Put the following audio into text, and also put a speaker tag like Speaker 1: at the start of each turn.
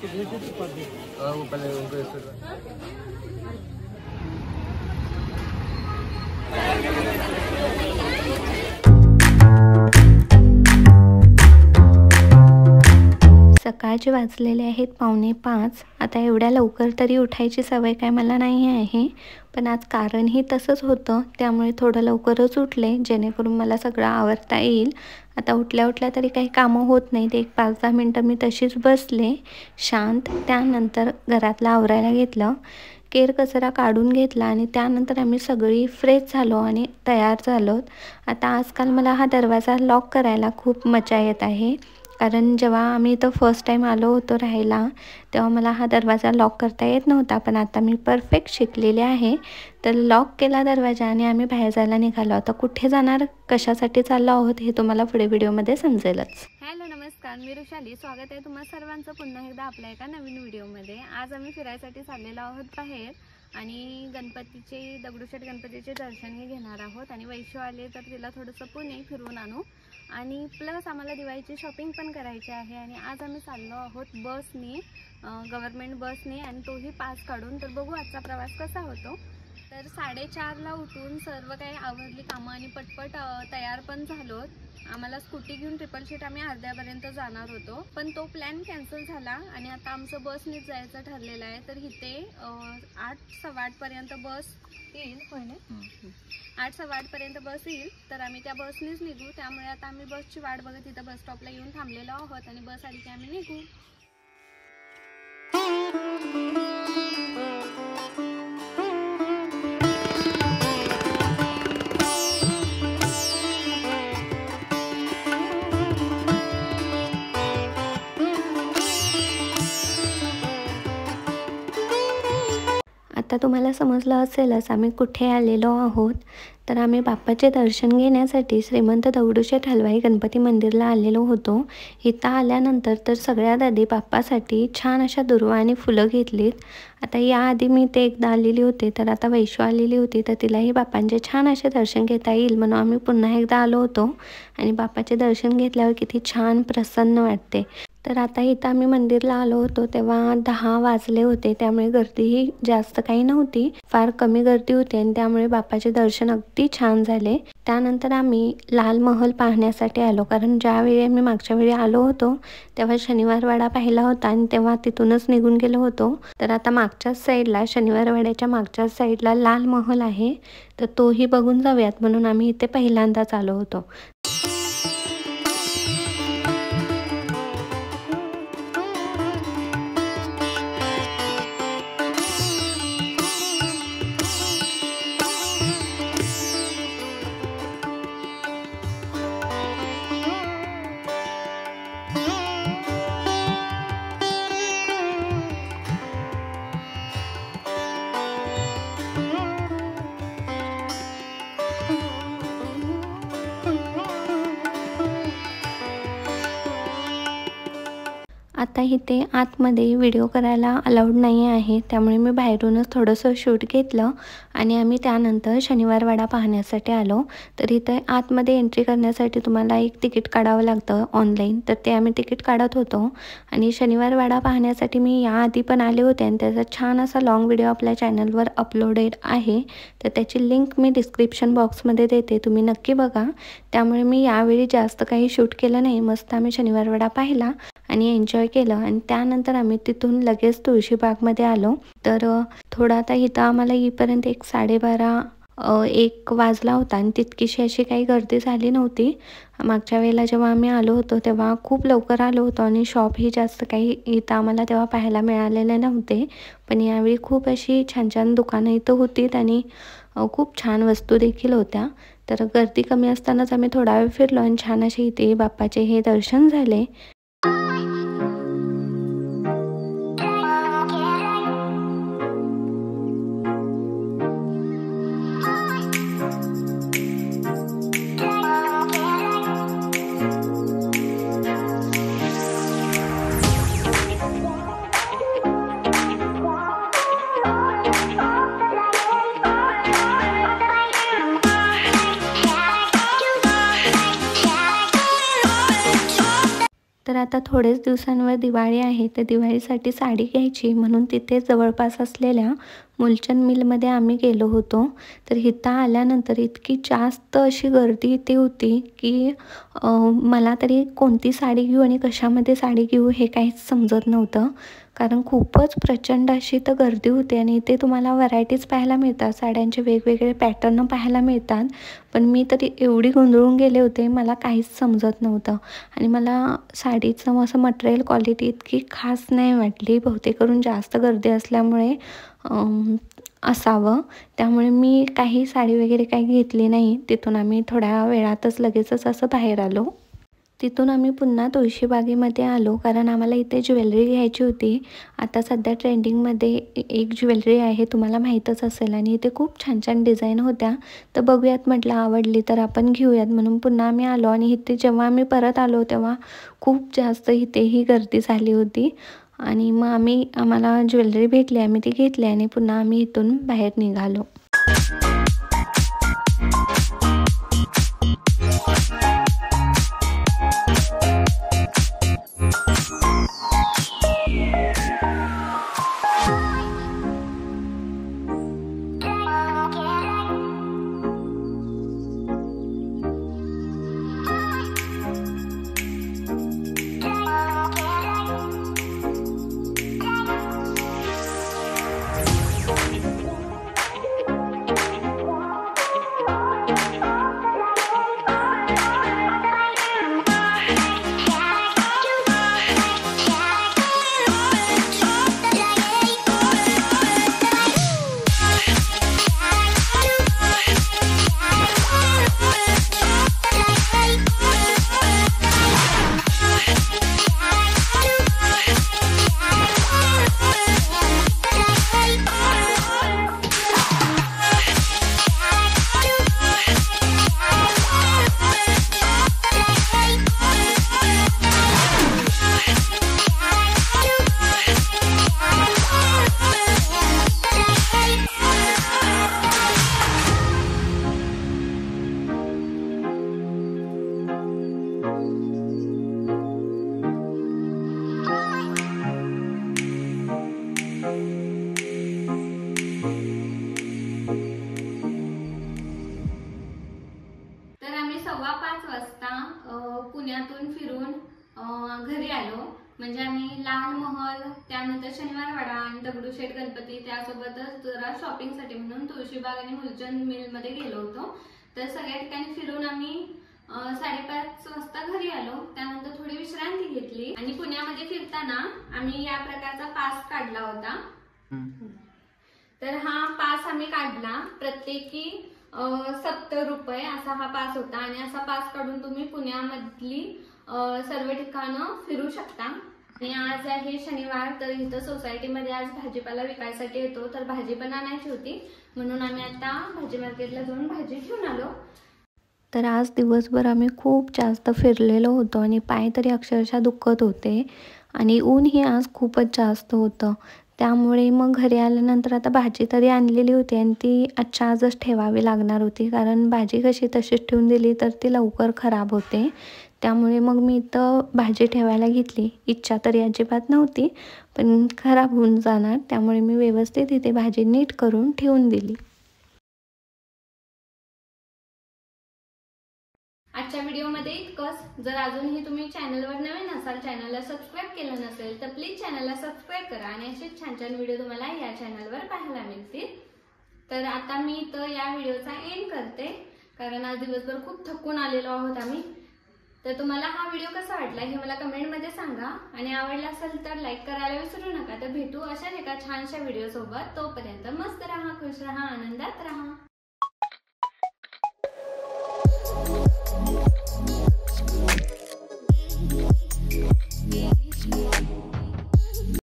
Speaker 1: सकाळचे वाजलेले आहेत 4:45. आता एवढ्या लवकर तरी उठायची सवय काय मला नाही आहे, पण आज कारणही तसंच होतं, त्यामुळे थोडं लवकरच उठले जेणेकरून मला सगळं आवरता येईल. आता उठल्या उठल्या तरी काही कामं होत नाहीत. एक 5-10 मिनटं मी तशीच बसले शांत. त्यानंतर घरातलं आवरायला घेतलं, केर कचरा काढून घेतला आणि त्यानंतर आम्ही सगळी फ्रेश झालो आणि तयार झालो. आता आजकाल मला हा दरवाजा लॉक करायला खूप मजा येत आहे, कारण जेव्हा आम्ही इथं फर्स्ट टाईम आलो होतो राहायला तेव्हा मला हा दरवाजा लॉक करता येत नव्हता, पण आता मी परफेक्ट शिकलेले आहे. तर लॉक केला दरवाजा आणि आम्ही बाहेर जायला निघालो. आता कुठे जाणार, कशासाठी चाललो आहोत हे तुम्हाला पुढे व्हिडिओमध्ये समजेलच.
Speaker 2: हॅलो नमस्कार, मी रुशाली. स्वागत आहे तुम्हा सर्वांचं पुन्हा एकदा आपल्या एका नवीन व्हिडिओमध्ये. आज आम्ही फिरायसाठी चाललेलो आहोत बाहेर आणि दगडूशेठ गणपतीचे दर्शनही घेणार आहोत आणि वैशू आले तर तिला थोडंसं पुणे फिरवून आणू आणि प्लस आम्हाला दिवाळीची शॉपिंग पण करायची आहे. आणि आज आम्ही चाललो आहोत बसने, गव्हर्नमेंट बसने, आणि तोही पास काढून. तर बघू आजचा प्रवास कसा होतो. तर 4:30ला उठून सर्व काही आवरली कामं आणि पटपट तयार पण झालो. आम्हाला स्कूटी घेऊन ट्रिपल शीट आम्ही अर्ध्यापर्यंत जाणार होतो, पण तो प्लॅन कॅन्सल झाला आणि आता आमचं बसनेच जायचं ठरलेलं आहे. तर इथे 8:15पर्यंत बस येईल. होय ना, 8:15पर्यंत बस येईल, तर आम्ही त्या बसनेच निघू. त्यामुळे आता आम्ही बसची वाट बघत इथं बस स्टॉपला येऊन थांबलेलो आहोत आणि बस आली की आम्ही निघू.
Speaker 1: आता तुम्हाला समजलं असेलच आम्ही कुठे आलेलो आहोत. तर आम्ही बाप्पाचे दर्शन घेण्यासाठी श्रीमंत दगडूशेठ हलवाई गणपती मंदिरला आलेलो होतो. इथं आल्यानंतर तर सगळ्यात आधी बाप्पासाठी छान अशा दुर्वा आणि फुलं घेतलीत. आता याआधी मी ते एकदा आलेली होते, तर आता वैशू आलेली होती, तर तिलाही बाप्पांचे छान असे दर्शन घेता येईल म्हणून आम्ही पुन्हा एकदा आलो होतो. आणि बाप्पाचे दर्शन घेतल्यावर किती छान प्रसन्न वाटते. तर आता इथं आम्ही मंदिरला आलो होतो तेव्हा 10 वाजले होते, त्यामुळे गर्दीही जास्त काही नव्हती, फार कमी गर्दी होती आणि त्यामुळे बाप्पाचे दर्शन अगदी छान झाले. त्यानंतर आम्ही लाल महल पाहण्यासाठी आलो, कारण ज्यावेळी आम्ही मागच्या वेळी आलो होतो तेव्हा शनिवारवाडा पाहिला होता आणि तेव्हा तिथूनच निघून गेलो होतो. तर आता मागच्याच साईडला, शनिवारवाड्याच्या मागच्याच साईडला लाल महल आहे, तर तोही बघून जाऊयात म्हणून आम्ही इथे पहिल्यांदाच आलो होतो. आता इथे आतमध्ये व्हिडिओ करायला अलाउड नाही आहे, त्यामुळे मी बाहेरूनच थोडंसं शूट घेतलं आणि आम्ही त्यानंतर शनिवारवाडा पाहण्यासाठी आलो. तर इथे आतमध्ये एंट्री करण्यासाठी तुम्हाला एक तिकीट काढावं लागतं ऑनलाईन, तर ते आम्ही तिकीट काढत होतो. आणि शनिवारवाडा पाहण्यासाठी मी याआधी पण आले होते आणि त्याचा छान असा लॉंग व्हिडिओ आपल्या चॅनलवर अपलोडेड आहे, तर त्याची लिंक मी डिस्क्रिप्शन बॉक्समध्ये देते, तुम्ही नक्की बघा. त्यामुळे मी यावेळी जास्त काही शूट केलं नाही, मस्त आम्ही शनिवारवाडा पाहिला आणि एन्जॉय केलं. आणि त्यानंतर आम्ही तिथून लगेच तुळशीबागमध्ये आलो. तर थोडा आता इथं आम्हाला येईपर्यंत 1:30-1 वाजला होता आणि तितकीशी अशी काही गर्दी झाली नव्हती. मागच्या वेळेला जेव्हा आम्ही आलो होतो तेव्हा खूप लवकर आलो होतो आणि शॉपही जास्त काही इथं आम्हाला तेव्हा पाहायला मिळालेले नव्हते, पण यावेळी खूप अशी छान छान दुकानं इथं होतीत आणि खूप छान वस्तू देखील होत्या. तर गर्दी कमी असतानाच आम्ही थोडा वेळ फिरलो आणि छान असे इथे बाप्पाचे हे दर्शन झाले. तर आता थोडेच दिवसांवर दिवाळी आहे, तर दिवाळीसाठी साडी घ्यायची म्हणून तिथे जवळपास असलेल्या मुलचंद मिलमध्ये आम्ही गेलो होतो. तर इथं आल्यानंतर इतकी जास्त अशी गर्दी इथे होती की मला तरी कोणती साडी घेऊ आणि कशामध्ये साडी घेऊ हे काहीच समजत नव्हतं. कारण खूपच प्रचंड अशी तर गर्दी होती आणि इथे तुम्हाला व्हरायटीज पाहायला मिळतात, साड्यांचे वेगवेगळे पॅटर्न पाहायला मिळतात. पण मी तरी एवढी गोंधळून गेले होते, मला काहीच समजत नव्हतं. आणि मला साडीचं असं मटेरियल क्वालिटी इतकी खास नाही वाटली, बहुतेक करून जास्त गर्दी असल्यामुळे असावं. त्यामुळे मी काही साडी वगैरे काही घेतली नाही. तिथून आम्ही थोड्या वेळातच लगेचच असं बाहेर आलो. तिथून आम्ही पुन्हा तुळशीबागेमध्ये आलो, कारण आम्हाला इथे ज्वेलरी घ्यायची होती. आता सध्या ट्रेंडिंगमध्ये एक ज्वेलरी आहे, तुम्हाला माहीतच असेल, आणि इथे खूप छान छान डिझाईन होत्या. तर बघूयात म्हटलं, आवडली तर आपण घेऊयात म्हणून पुन्हा आम्ही आलो. आणि इथे जेव्हा आम्ही परत आलो तेव्हा खूप जास्त इथेही गर्दी झाली होती. आणि मग आम्हाला ज्वेलरी भेटली, आम्ही ती घेतली आणि पुन्हा आम्ही इथून बाहेर निघालो.
Speaker 2: पुण्यातून फिरून घरी आलो. म्हणजे आम्ही लाल महल, त्यानंतर शनिवारवाडा आणि दगडूशेठ गणपती, त्यासोबतच जरा शॉपिंगसाठी म्हणून तुळशीबाग आणि मुलचंद मिलमध्ये गेलो होतो. तर सगळ्या ठिकाणी फिरून आम्ही 5:30 वाजता घरी आलो. त्यानंतर थोडी विश्रांती घेतली आणि पुण्यामध्ये फिरताना आम्ही या प्रकारचा पास काढला होता. तर हा पास आम्ही काढला, प्रत्येकी 70 रुपये असा हा पास होता. आणि असा पास काढून तुम्ही पुण्यामधली सर्व ठिकाणं फिरू शकता. आणि आज आहे शनिवार, तर इथं सोसायटीमध्ये आज भाजीपाला विकायसाठी येतो, तर भाजी पण आणायची होती म्हणून आम्ही आता भाजी मार्केटला जाऊन भाजी घेऊन आलो.
Speaker 1: तर आज दिवसभर आम्ही खूप जास्त फिरलेलो होतो आणि पाय तरी अक्षरशः दुखत होते आणि ऊनही आज खूपच जास्त होतं. त्यामुळे मग घरी आल्यानंतर आता भाजी तरी आणलेली होती आणि ती आजच्या आजच ठेवावी लागणार होती, कारण भाजी कशी तशीच ठेवून दिली तर ती लवकर खराब होते. त्यामुळे मग मी इथं भाजी ठेवायला घेतली. इच्छा तरी अजिबात नव्हती, पण खराब होऊन जाणार, त्यामुळे मी व्यवस्थित इथे भाजी नीट करून ठेवून दिली.
Speaker 2: आजच्या व्हिडिओमध्ये इतकंच. जर अजूनही तुम्ही चॅनलवर नवीन असाल, चॅनलला सबस्क्राईब केलं नसेल तर प्लीज चॅनलला सबस्क्राईब करा आणि असेच छान छान व्हिडिओ तुम्हाला या चॅनलवर पाहायला मिळतील. तर आता मी इथं या व्हिडिओचा एंड करते, कारण आज दिवसभर खूप थकून आलेलो आहोत आम्ही. तर तुम्हाला हा व्हिडिओ कसा वाटला हे मला कमेंटमध्ये सांगा आणि आवडला असेल तर लाईक करायला विसरू नका. तर भेटू अशाच एका छानशा व्हिडिओ सोबत. तोपर्यंत मस्त राहा, खुश राहा, आनंदात राहा.